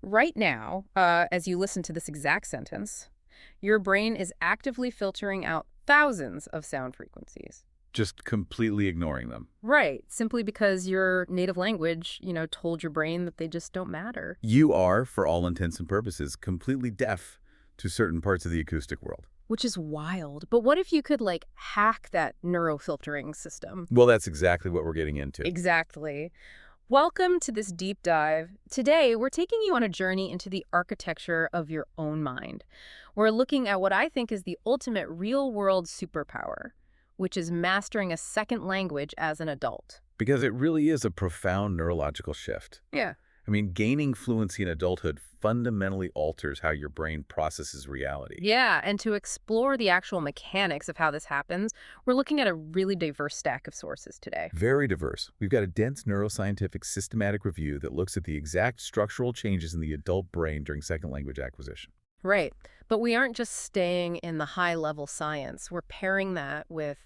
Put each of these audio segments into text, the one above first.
Right now, as you listen to this exact sentence, your brain is actively filtering out thousands of sound frequencies. Just completely ignoring them. Right, simply because your native language, told your brain that they just don't matter. You are, for all intents and purposes, completely deaf to certain parts of the acoustic world. Which is wild. But what if you could, hack that neurofiltering system? Well, that's exactly what we're getting into. Exactly. Welcome to this deep dive. Today, we're taking you on a journey into the architecture of your own mind. We're looking at what I think is the ultimate real-world superpower, which is mastering a second language as an adult. Because it really is a profound neurological shift. Yeah. I mean, gaining fluency in adulthood fundamentally alters how your brain processes reality. Yeah, and to explore the actual mechanics of how this happens, we're looking at a really diverse stack of sources today. Very diverse. We've got a dense neuroscientific systematic review that looks at the exact structural changes in the adult brain during second language acquisition. Right. But we aren't just staying in the high-level science. We're pairing that with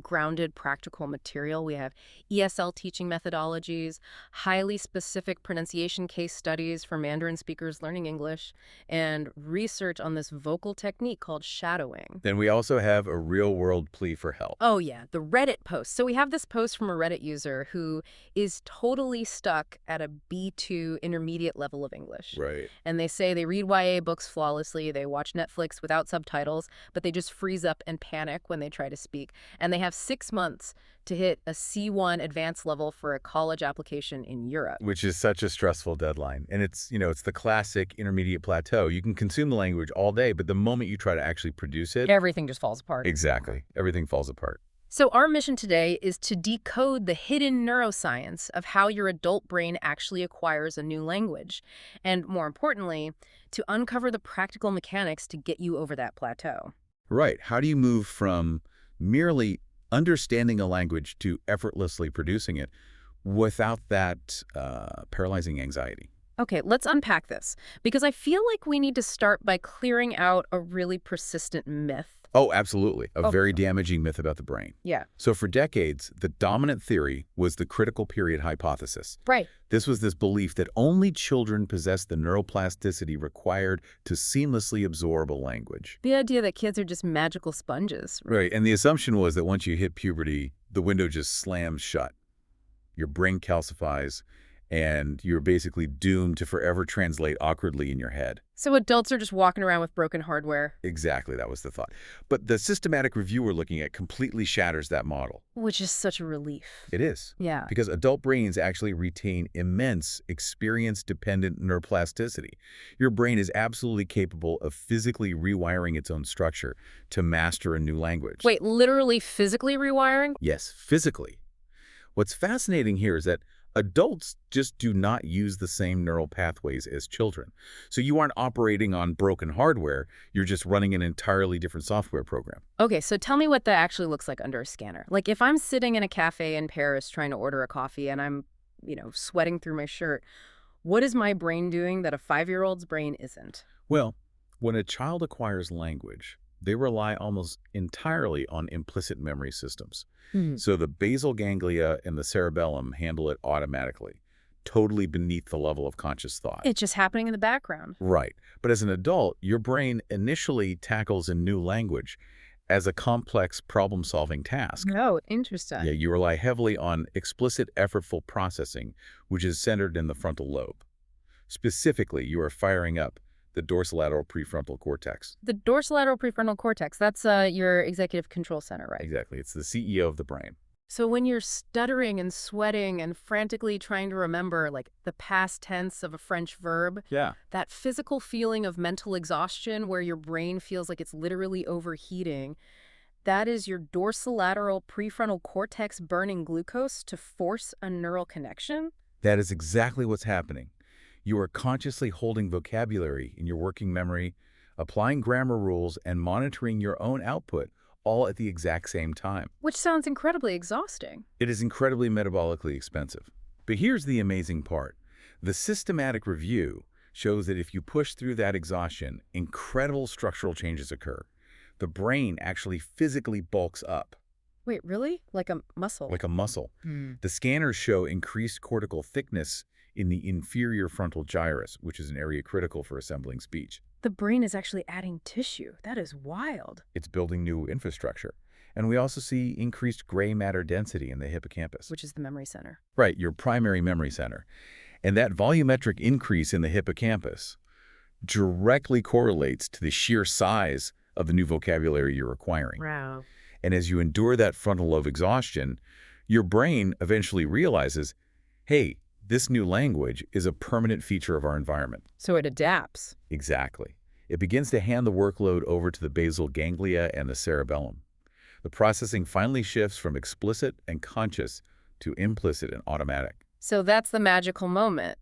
grounded practical material. We have ESL teaching methodologies, highly specific pronunciation case studies for Mandarin speakers learning English, and research on this vocal technique called shadowing. Then we also have a real-world plea for help. Oh, yeah, the Reddit post. So we have this post from a Reddit user who is totally stuck at a B2 intermediate level of English. Right. And they say they read YA books flawlessly, they watch Netflix without subtitles, but they just freeze up and panic when they try to speak. And they have 6 months to hit a C1 advanced level for a college application in Europe. Which is such a stressful deadline. And it's the classic intermediate plateau. You can consume the language all day, but the moment you try to actually produce it, Everything just falls apart. exactly, everything falls apart. So our mission today is to decode the hidden neuroscience of how your adult brain actually acquires a new language. And more importantly, to uncover the practical mechanics to get you over that plateau. Right. How do you move from merely understanding a language to effortlessly producing it without that paralyzing anxiety? Okay, let's unpack this, because I feel like we need to start by clearing out a really persistent myth. Oh, absolutely. A Oh. very damaging myth about the brain. Yeah. So for decades, the dominant theory was the critical period hypothesis. Right. This was this belief that only children possess the neuroplasticity required to seamlessly absorb a language. The idea that kids are just magical sponges. Right, and the assumption was that once you hit puberty, the window just slams shut. Your brain calcifies, and you're basically doomed to forever translate awkwardly in your head. So adults are just walking around with broken hardware. Exactly, that was the thought. But the systematic review we're looking at completely shatters that model. Which is such a relief. It is. Yeah. Because adult brains actually retain immense experience-dependent neuroplasticity. Your brain is absolutely capable of physically rewiring its own structure to master a new language. Wait, literally physically rewiring? Yes, physically. What's fascinating here is that adults just do not use the same neural pathways as children. So you aren't operating on broken hardware, you're just running an entirely different software program. Okay, so tell me what that actually looks like under a scanner. Like if I'm sitting in a cafe in Paris trying to order a coffee and I'm, sweating through my shirt, what is my brain doing that a 5-year-old's brain isn't? Well, when a child acquires language, they rely almost entirely on implicit memory systems. So the basal ganglia and the cerebellum handle it automatically, totally beneath the level of conscious thought. It's just happening in the background. Right. But as an adult, your brain initially tackles a new language as a complex problem-solving task. Oh, interesting. Yeah, you rely heavily on explicit effortful processing, which is centered in the frontal lobe. Specifically, you are firing up the dorsolateral prefrontal cortex. The dorsolateral prefrontal cortex, that's your executive control center, right? Exactly. It's the CEO of the brain. So when you're stuttering and sweating and frantically trying to remember, the past tense of a French verb, Yeah. that physical feeling of mental exhaustion where your brain feels like it's literally overheating, that is your dorsolateral prefrontal cortex burning glucose to force a neural connection? That is exactly what's happening. You are consciously holding vocabulary in your working memory, applying grammar rules, and monitoring your own output, all at the exact same time. Which sounds incredibly exhausting. It is incredibly metabolically expensive. But here's the amazing part. The systematic review shows that if you push through that exhaustion, incredible structural changes occur. The brain actually physically bulks up. Wait, really? Like a muscle? Like a muscle. The scanners show increased cortical thickness, in the inferior frontal gyrus, which is an area critical for assembling speech. The brain is actually adding tissue. That is wild. It's building new infrastructure. And we also see increased gray matter density in the hippocampus. Which is the memory center. Right, your primary memory center. And that volumetric increase in the hippocampus directly correlates to the sheer size of the new vocabulary you're acquiring. Wow. And as you endure that frontal lobe exhaustion, your brain eventually realizes, hey, this new language is a permanent feature of our environment. So it adapts. Exactly. It begins to hand the workload over to the basal ganglia and the cerebellum. The processing finally shifts from explicit and conscious to implicit and automatic. So that's the magical moment.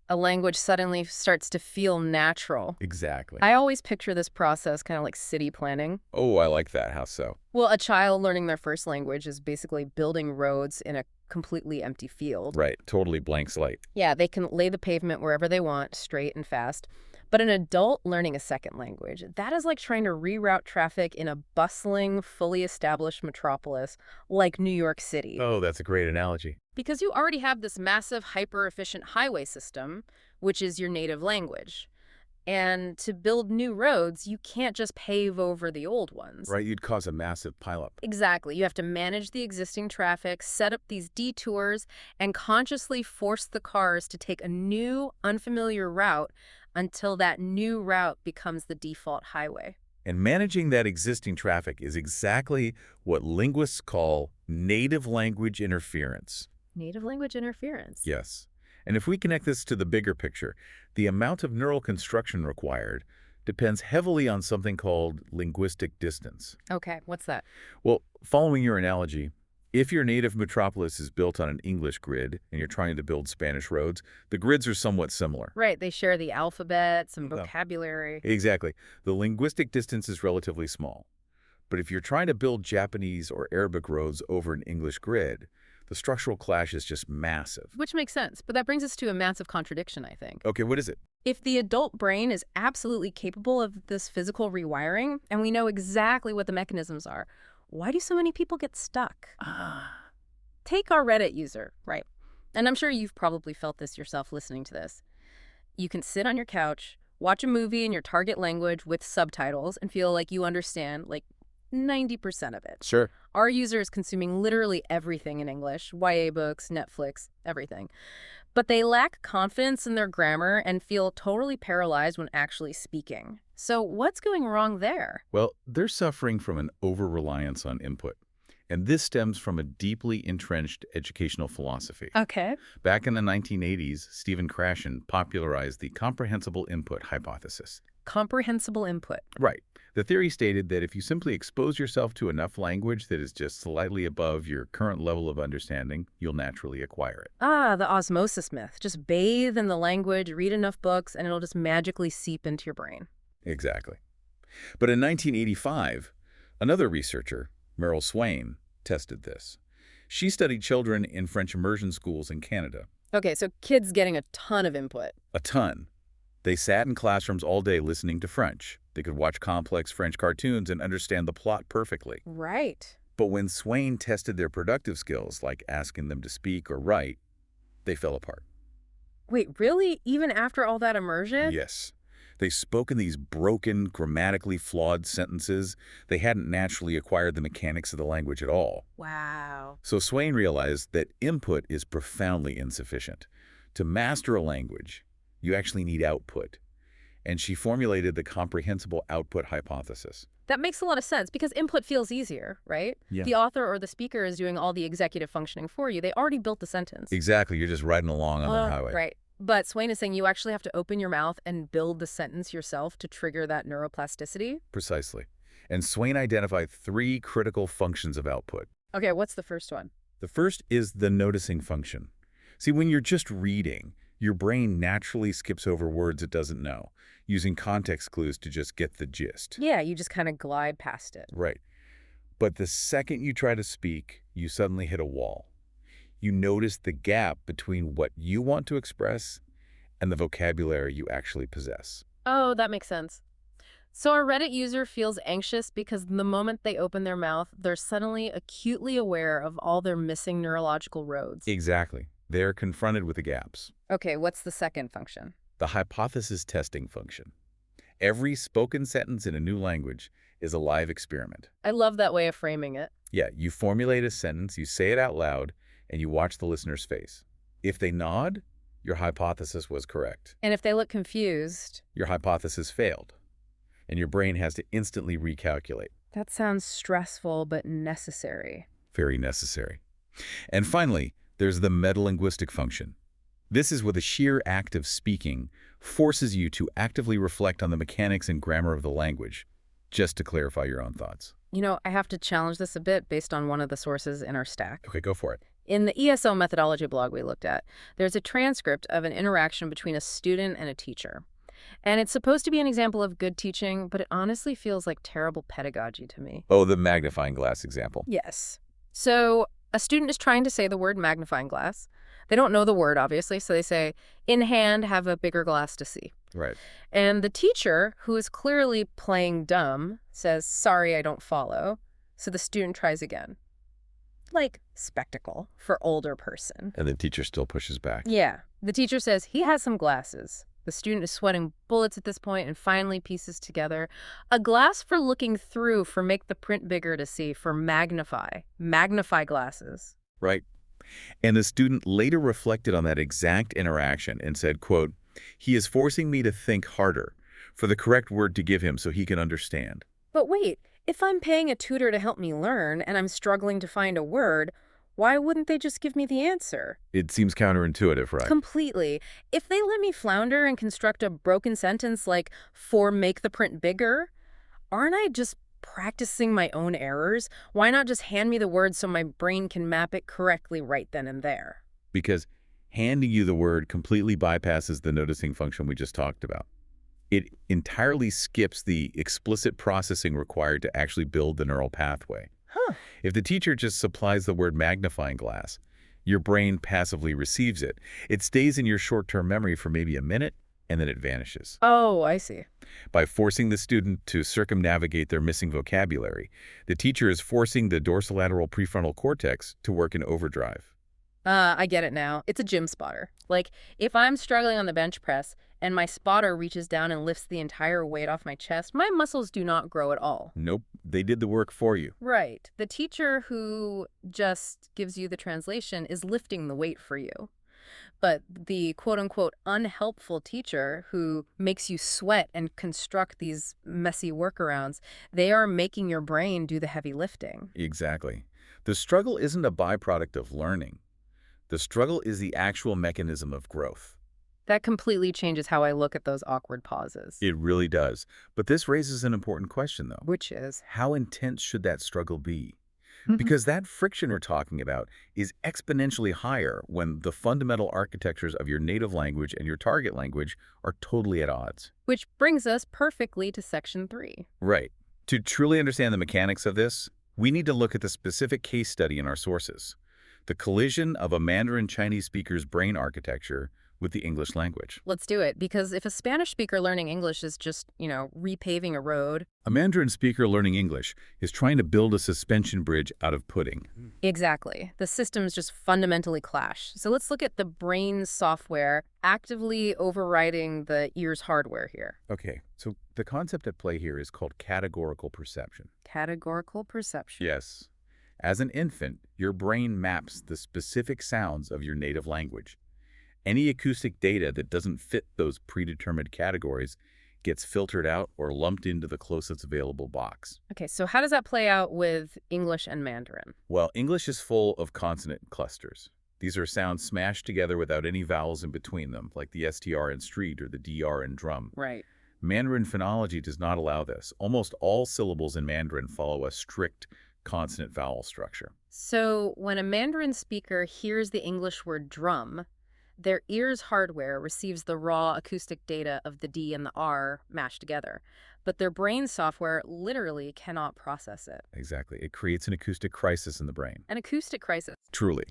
A language suddenly starts to feel natural. Exactly. I always picture this process kind of like city planning. Oh, I like that. How so? Well, a child learning their first language is basically building roads in a completely empty field. Right. Totally blank slate. Yeah, they can lay the pavement wherever they want, straight and fast. But an adult learning a second language, that is like trying to reroute traffic in a bustling, fully established metropolis like New York City. Oh, that's a great analogy. Because you already have this massive, hyper-efficient highway system, which is your native language. And to build new roads, you can't just pave over the old ones. Right, you'd cause a massive pileup. Exactly. You have to manage the existing traffic, set up these detours, and consciously force the cars to take a new, unfamiliar route until that new route becomes the default highway. And managing that existing traffic is exactly what linguists call native language interference. Native language interference. Yes. And if we connect this to the bigger picture, the amount of neural construction required depends heavily on something called linguistic distance. Okay, what's that? Well, following your analogy, if your native metropolis is built on an English grid and you're trying to build Spanish roads, the grids are somewhat similar. Right, they share the alphabet, some vocabulary. Exactly. The linguistic distance is relatively small. But if you're trying to build Japanese or Arabic roads over an English grid, the structural clash is just massive. Which makes sense, but that brings us to a massive contradiction, I think. Okay, what is it? If the adult brain is absolutely capable of this physical rewiring, and we know exactly what the mechanisms are, why do so many people get stuck? Take our Reddit user, right? And I'm sure you've probably felt this yourself listening to this. You can sit on your couch, watch a movie in your target language with subtitles, and feel like you understand, like, 90% of it. Sure. Our user is consuming literally everything in English, YA books, Netflix, everything. But they lack confidence in their grammar and feel totally paralyzed when actually speaking. So what's going wrong there? Well, they're suffering from an over-reliance on input. And this stems from a deeply entrenched educational philosophy. Okay. Back in the 1980s, Stephen Krashen popularized the comprehensible input hypothesis. Comprehensible input. Right. The theory stated that if you simply expose yourself to enough language that is just slightly above your current level of understanding, you'll naturally acquire it. Ah, the osmosis myth. Just bathe in the language, read enough books, and it'll just magically seep into your brain. Exactly. But in 1985, another researcher, Meryl Swain, tested this. She studied children in French immersion schools in Canada. Okay, so kids getting a ton of input. A ton. They sat in classrooms all day listening to French. They could watch complex French cartoons and understand the plot perfectly. Right. But when Swain tested their productive skills, like asking them to speak or write, they fell apart. Wait, really? Even after all that immersion? Yes. They spoke in these broken, grammatically flawed sentences. They hadn't naturally acquired the mechanics of the language at all. Wow. So Swain realized that input is profoundly insufficient. To master a language, you actually need output. And she formulated the comprehensible output hypothesis. That makes a lot of sense because input feels easier, right? Yeah. The author or the speaker is doing all the executive functioning for you. They already built the sentence. Exactly. You're just riding along on the highway. Right. But Swain is saying you actually have to open your mouth and build the sentence yourself to trigger that neuroplasticity? Precisely. And Swain identified 3 critical functions of output. Okay, what's the first one? The first is the noticing function. See, when you're just reading, your brain naturally skips over words it doesn't know, using context clues to just get the gist. Yeah, you just kind of glide past it. Right. But the second you try to speak, you suddenly hit a wall. You notice the gap between what you want to express and the vocabulary you actually possess. Oh, that makes sense. So a Reddit user feels anxious because the moment they open their mouth, they're suddenly acutely aware of all their missing neurological roads. Exactly. They're confronted with the gaps. Okay, what's the second function? The hypothesis testing function. Every spoken sentence in a new language is a live experiment. I love that way of framing it. Yeah, you formulate a sentence, you say it out loud, and you watch the listener's face. If they nod, your hypothesis was correct. And if they look confused, Your hypothesis failed, and your brain has to instantly recalculate. that sounds stressful but necessary. Very necessary. And finally, there's the metalinguistic function. This is where the sheer act of speaking forces you to actively reflect on the mechanics and grammar of the language, just to clarify your own thoughts. You know, I have to challenge this a bit based on one of the sources in our stack. Okay, go for it. In the ESO methodology blog we looked at, there's a transcript of an interaction between a student and a teacher. And it's supposed to be an example of good teaching, but it honestly feels like terrible pedagogy to me. Oh, the magnifying glass example. Yes. So a student is trying to say the word magnifying glass. They don't know the word, obviously, so they say, in hand, have a bigger glass to see. Right. And the teacher, who is clearly playing dumb, says, sorry, I don't follow. So the student tries again. Like spectacle for older person. And the teacher still pushes back. Yeah. The teacher says he has some glasses. The student is sweating bullets at this point and finally pieces together. A glass for looking through, for make the print bigger to see, for magnify. Magnify glasses. Right. And the student later reflected on that exact interaction and said, quote, he is forcing me to think harder for the correct word to give him so he can understand. But wait, if I'm paying a tutor to help me learn and I'm struggling to find a word, why wouldn't they just give me the answer? It seems counterintuitive, right? Completely. If they let me flounder and construct a broken sentence like, for make the print bigger, aren't I just practicing my own errors? Why not just hand me the word so my brain can map it correctly right then and there? Because handing you the word completely bypasses the noticing function we just talked about. It entirely skips the explicit processing required to actually build the neural pathway. Huh. If the teacher just supplies the word magnifying glass, your brain passively receives it. It stays in your short-term memory for maybe a minute, and then it vanishes. Oh, I see. By forcing the student to circumnavigate their missing vocabulary, the teacher is forcing the dorsolateral prefrontal cortex to work in overdrive. I get it now. It's a gym spotter. Like, if I'm struggling on the bench press and my spotter reaches down and lifts the entire weight off my chest, my muscles do not grow at all. Nope, they did the work for you. Right. The teacher who just gives you the translation is lifting the weight for you. But the quote-unquote unhelpful teacher who makes you sweat and construct these messy workarounds, they are making your brain do the heavy lifting. Exactly. The struggle isn't a byproduct of learning. The struggle is the actual mechanism of growth. That completely changes how I look at those awkward pauses. It really does. But this raises an important question, though. Which is? How intense should that struggle be? Because that friction we're talking about is exponentially higher when the fundamental architectures of your native language and your target language are totally at odds. Which brings us perfectly to section 3. Right. To truly understand the mechanics of this, we need to look at the specific case study in our sources. The collision of a Mandarin Chinese speaker's brain architecture with the English language. Let's do it, because if a Spanish speaker learning English is just, repaving a road. A Mandarin speaker learning English is trying to build a suspension bridge out of pudding. Exactly. The systems just fundamentally clash. So let's look at the brain software actively overriding the ear's hardware here. Okay, so the concept at play here is called categorical perception. Categorical perception. Yes. As an infant, your brain maps the specific sounds of your native language. Any acoustic data that doesn't fit those predetermined categories gets filtered out or lumped into the closest available box. Okay, so how does that play out with English and Mandarin? Well, English is full of consonant clusters. These are sounds smashed together without any vowels in between them, like the STR in street or the DR in drum. Right. Mandarin phonology does not allow this. Almost all syllables in Mandarin follow a strict consonant-vowel structure. So when a Mandarin speaker hears the English word drum, their ear's hardware receives the raw acoustic data of the D and the R mashed together, but their brain software literally cannot process it. Exactly. It creates an acoustic crisis in the brain. An acoustic crisis. Truly.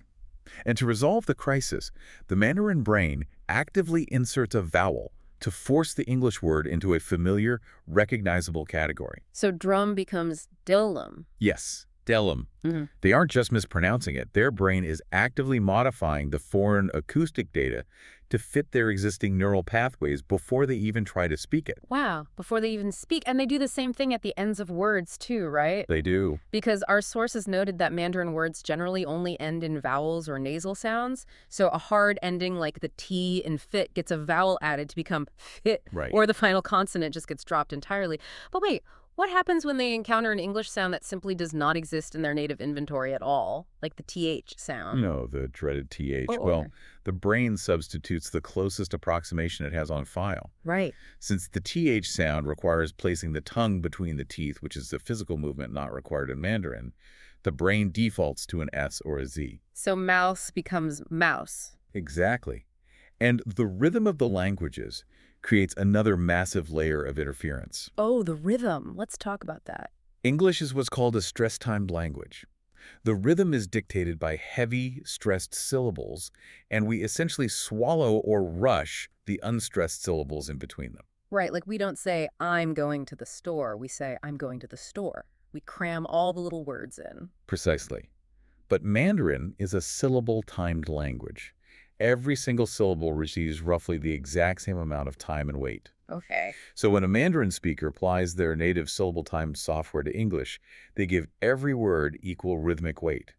And to resolve the crisis, the Mandarin brain actively inserts a vowel to force the English word into a familiar, recognizable category. So drum becomes dilum. Yes, delum. They aren't just mispronouncing it. Their brain is actively modifying the foreign acoustic data to fit their existing neural pathways before they even try to speak it. Wow, before they even speak. And they do the same thing at the ends of words too, right? They do. Because our sources noted that Mandarin words generally only end in vowels or nasal sounds. So a hard ending like the T in fit gets a vowel added to become fit, Right. or the final consonant just gets dropped entirely. But wait, what happens when they encounter an English sound that simply does not exist in their native inventory at all, like the TH sound? No, the dreaded TH. Oh, Well, okay. the brain substitutes the closest approximation it has on file. Right. Since the TH sound requires placing the tongue between the teeth, which is a physical movement not required in Mandarin, the brain defaults to an S or a Z. So mouse becomes mouse. Exactly. And the rhythm of the languages creates another massive layer of interference. Oh, the rhythm. Let's talk about that. English is what's called a stress-timed language. The rhythm is dictated by heavy, stressed syllables, and we essentially swallow or rush the unstressed syllables in between them. Right, like we don't say, I'm going to the store. We say, I'm going to the store. We cram all the little words in. Precisely. But Mandarin is a syllable-timed language. Every single syllable receives roughly the exact same amount of time and weight. Okay. So when a Mandarin speaker applies their native syllable-timed software to English, they give every word equal rhythmic weight.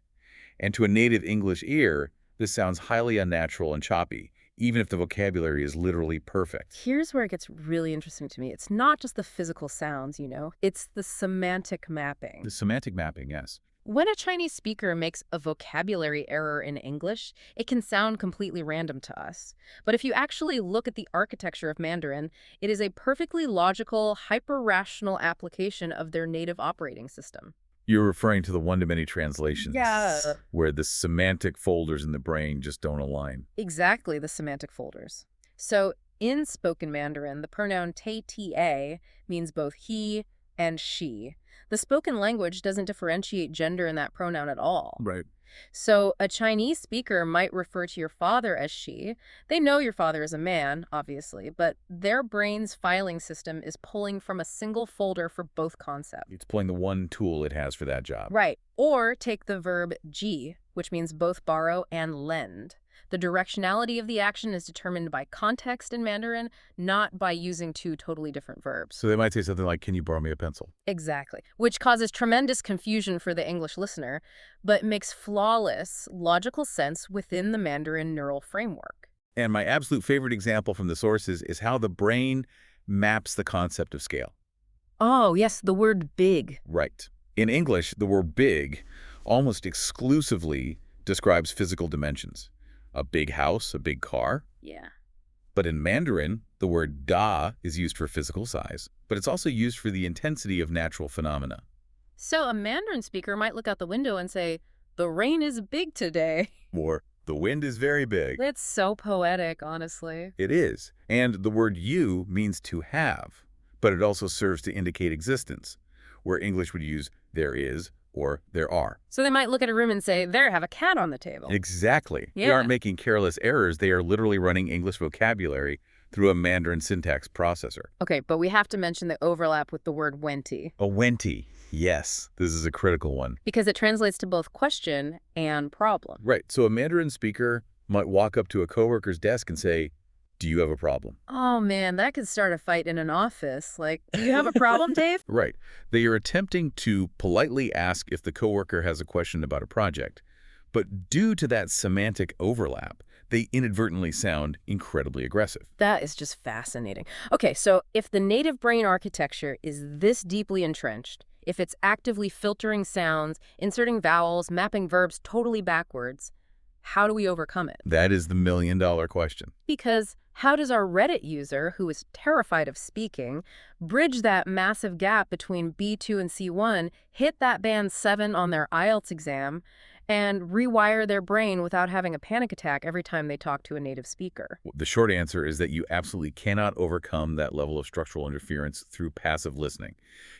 And to a native English ear, this sounds highly unnatural and choppy, even if the vocabulary is literally perfect. Here's where it gets really interesting to me. It's not just the physical sounds, it's the semantic mapping. The semantic mapping, yes. When a Chinese speaker makes a vocabulary error in English, it can sound completely random to us. But if you actually look at the architecture of Mandarin, it is a perfectly logical, hyper-rational application of their native operating system. You're referring to the one-to-many translations, Yeah. where the semantic folders in the brain just don't align. Exactly, the semantic folders. So in spoken Mandarin, the pronoun ta means both he and she. The spoken language doesn't differentiate gender in that pronoun at all. Right. So a Chinese speaker might refer to your father as she. They know your father is a man, obviously, but their brain's filing system is pulling from a single folder for both concepts. It's pulling the one tool it has for that job. Right. Or take the verb ji, which means both borrow and lend. The directionality of the action is determined by context in Mandarin, not by using two totally different verbs. So they might say something like, can you borrow me a pencil? Exactly. Which causes tremendous confusion for the English listener, but makes flawless, logical sense within the Mandarin neural framework. And my absolute favorite example from the sources is how the brain maps the concept of scale. Oh, yes, the word big. Right. In English, the word big almost exclusively describes physical dimensions. A big house, a big car. Yeah. But in Mandarin, the word da is used for physical size, but it's also used for the intensity of natural phenomena. So a Mandarin speaker might look out the window and say, the rain is big today. Or, the wind is very big. It's so poetic, honestly. It is. And the word you means to have, but it also serves to indicate existence, where English would use there is or there are. So they might look at a room and say, there, have a cat on the table. Exactly. They Yeah. aren't making careless errors. They are literally running English vocabulary through a Mandarin syntax processor. Okay, but we have to mention the overlap with the word wenti, A wenti. Yes, this is a critical one. because it translates to both question and problem. Right. So a Mandarin speaker might walk up to a coworker's desk and say, do you have a problem? Oh man, that could start a fight in an office. Like, do you have a problem, Dave? Right. They are attempting to politely ask if the coworker has a question about a project. But due to that semantic overlap, they inadvertently sound incredibly aggressive. That is just fascinating. Okay, so if the native brain architecture is this deeply entrenched, if it's actively filtering sounds, inserting vowels, mapping verbs totally backwards, how do we overcome it? That is the million-dollar question. Because how does our Reddit user, who is terrified of speaking, bridge that massive gap between B2 and C1, hit that band 7 on their IELTS exam, and rewire their brain without having a panic attack every time they talk to a native speaker? The short answer is that you absolutely cannot overcome that level of structural interference through passive listening.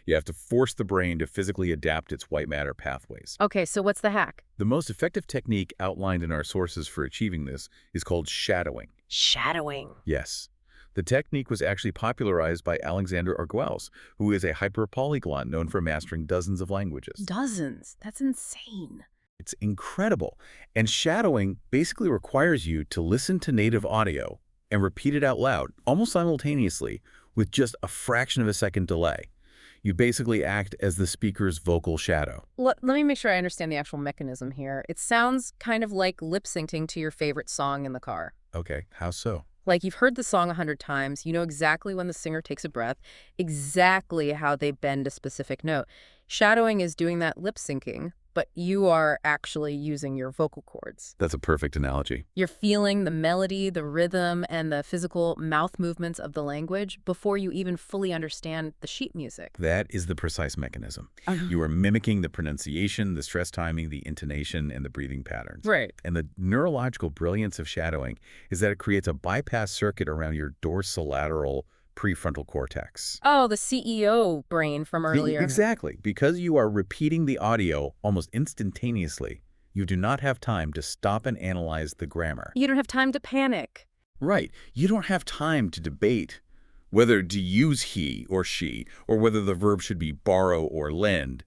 You have to force the brain to physically adapt its white matter pathways. Okay, so what's the hack? The most effective technique outlined in our sources for achieving this is called shadowing. Shadowing. Yes. The technique was actually popularized by Alexander Argüelles, who is a hyperpolyglot known for mastering dozens of languages. Dozens. That's insane. It's incredible. And shadowing basically requires you to listen to native audio and repeat it out loud, almost simultaneously, with just a fraction of a second delay. You basically act as the speaker's vocal shadow. Let me make sure I understand the actual mechanism here. It sounds kind of like lip syncing to your favorite song in the car. Okay, how so? Like you've heard the song 100 times, you know exactly when the singer takes a breath, exactly how they bend a specific note. Shadowing is doing that lip syncing, but you are actually using your vocal cords. That's a perfect analogy. You're feeling the melody, the rhythm, and the physical mouth movements of the language before you even fully understand the sheet music. That is the precise mechanism. You are mimicking the pronunciation, the stress timing, the intonation, and the breathing patterns. Right. And the neurological brilliance of shadowing is that it creates a bypass circuit around your dorsolateral prefrontal cortex. Oh, the CEO brain from earlier. Exactly. Because you are repeating the audio almost instantaneously, you do not have time to stop and analyze the grammar. You don't have time to panic. Right. You don't have time to debate whether to use he or she, or whether the verb should be borrow or lend.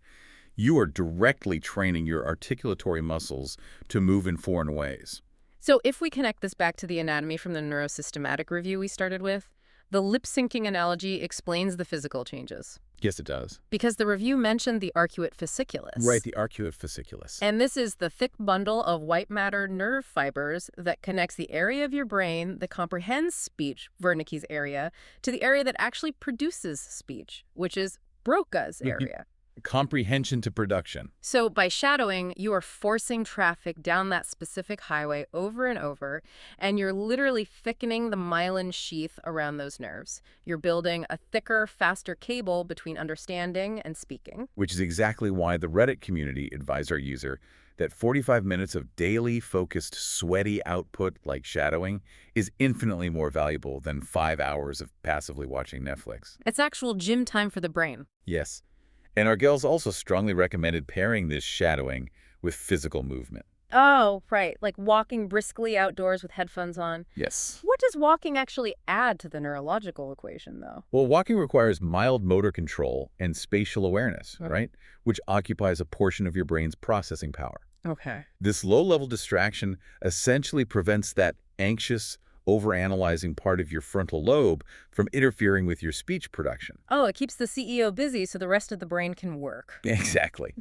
You are directly training your articulatory muscles to move in foreign ways. So if we connect this back to the anatomy from the neurosystematic review we started with, the lip-syncing analogy explains the physical changes. Yes, it does. Because the review mentioned the arcuate fasciculus. Right, the arcuate fasciculus. And this is the thick bundle of white matter nerve fibers that connects the area of your brain that comprehends speech, Wernicke's area, to the area that actually produces speech, which is Broca's area. Comprehension to production. So by shadowing, you are forcing traffic down that specific highway over and over, and you're literally thickening the myelin sheath around those nerves. You're building a thicker, faster cable between understanding and speaking. Which is exactly why the Reddit community advised our user that 45 minutes of daily, focused, sweaty output like shadowing is infinitely more valuable than 5 hours of passively watching Netflix. It's actual gym time for the brain. Yes. And Argüelles also strongly recommended pairing this shadowing with physical movement. Oh, right. Like walking briskly outdoors with headphones on. Yes. What does walking actually add to the neurological equation, though? Well, walking requires mild motor control and spatial awareness, right? Which occupies a portion of your brain's processing power. Okay. This low-level distraction essentially prevents that anxious, overanalyzing part of your frontal lobe from interfering with your speech production. Oh, it keeps the CEO busy so the rest of the brain can work. Exactly.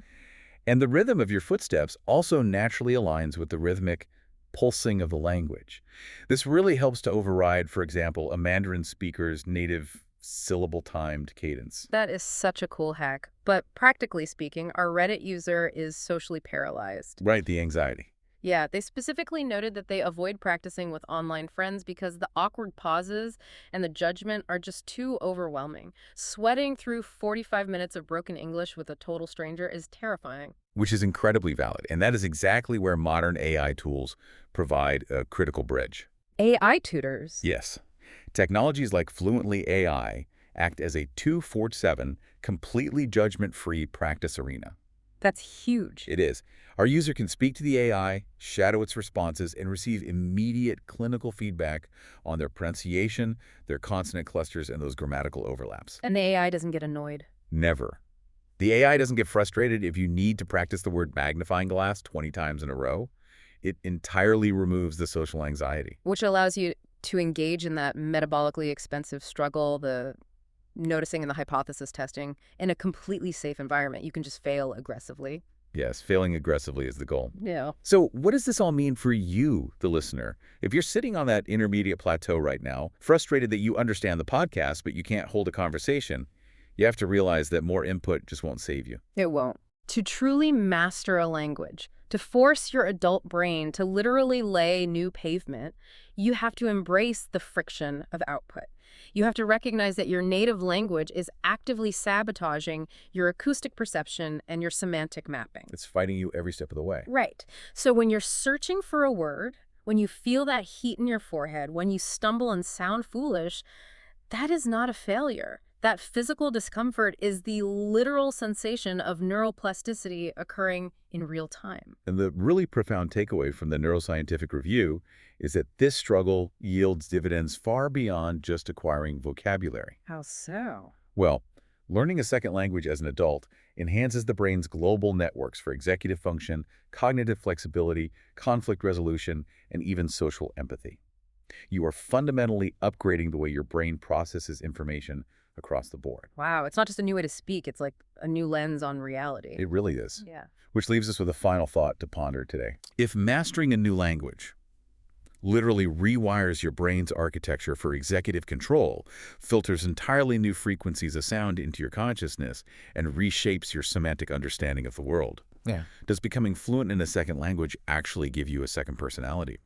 And the rhythm of your footsteps also naturally aligns with the rhythmic pulsing of the language. This really helps to override, for example, a Mandarin speaker's native syllable-timed cadence. That is such a cool hack. But practically speaking, our Reddit user is socially paralyzed. Right, the anxiety. Yeah, they specifically noted that they avoid practicing with online friends because the awkward pauses and the judgment are just too overwhelming. Sweating through 45 minutes of broken English with a total stranger is terrifying. Which is incredibly valid, and that is exactly where modern AI tools provide a critical bridge. AI tutors? Yes. Technologies like Fluently AI act as a 247, completely judgment-free practice arena. That's huge. It is. Our user can speak to the AI, shadow its responses, and receive immediate clinical feedback on their pronunciation, their consonant clusters, and those grammatical overlaps. And the AI doesn't get annoyed. Never. The AI doesn't get frustrated if you need to practice the word magnifying glass 20 times in a row. It entirely removes the social anxiety. Which allows you to engage in that metabolically expensive struggle, the noticing and the hypothesis testing, in a completely safe environment. You can just fail aggressively. Yes, failing aggressively is the goal. Yeah. So what does this all mean for you, the listener? If you're sitting on that intermediate plateau right now, frustrated that you understand the podcast, but you can't hold a conversation, you have to realize that more input just won't save you. It won't. To truly master a language, to force your adult brain to literally lay new pavement, you have to embrace the friction of output. You have to recognize that your native language is actively sabotaging your acoustic perception and your semantic mapping. It's fighting you every step of the way. Right. So when you're searching for a word, when you feel that heat in your forehead, when you stumble and sound foolish, that is not a failure. That physical discomfort is the literal sensation of neuroplasticity occurring in real time. And the really profound takeaway from the neuroscientific review is that this struggle yields dividends far beyond just acquiring vocabulary. How so? Well, learning a second language as an adult enhances the brain's global networks for executive function, cognitive flexibility, conflict resolution, and even social empathy. You are fundamentally upgrading the way your brain processes information across the board. Wow, it's not just a new way to speak, it's like a new lens on reality. It really is. Yeah. Which leaves us with a final thought to ponder today. If mastering a new language literally rewires your brain's architecture for executive control, filters entirely new frequencies of sound into your consciousness, and reshapes your semantic understanding of the world, Yeah. does becoming fluent in a second language actually give you a second personality?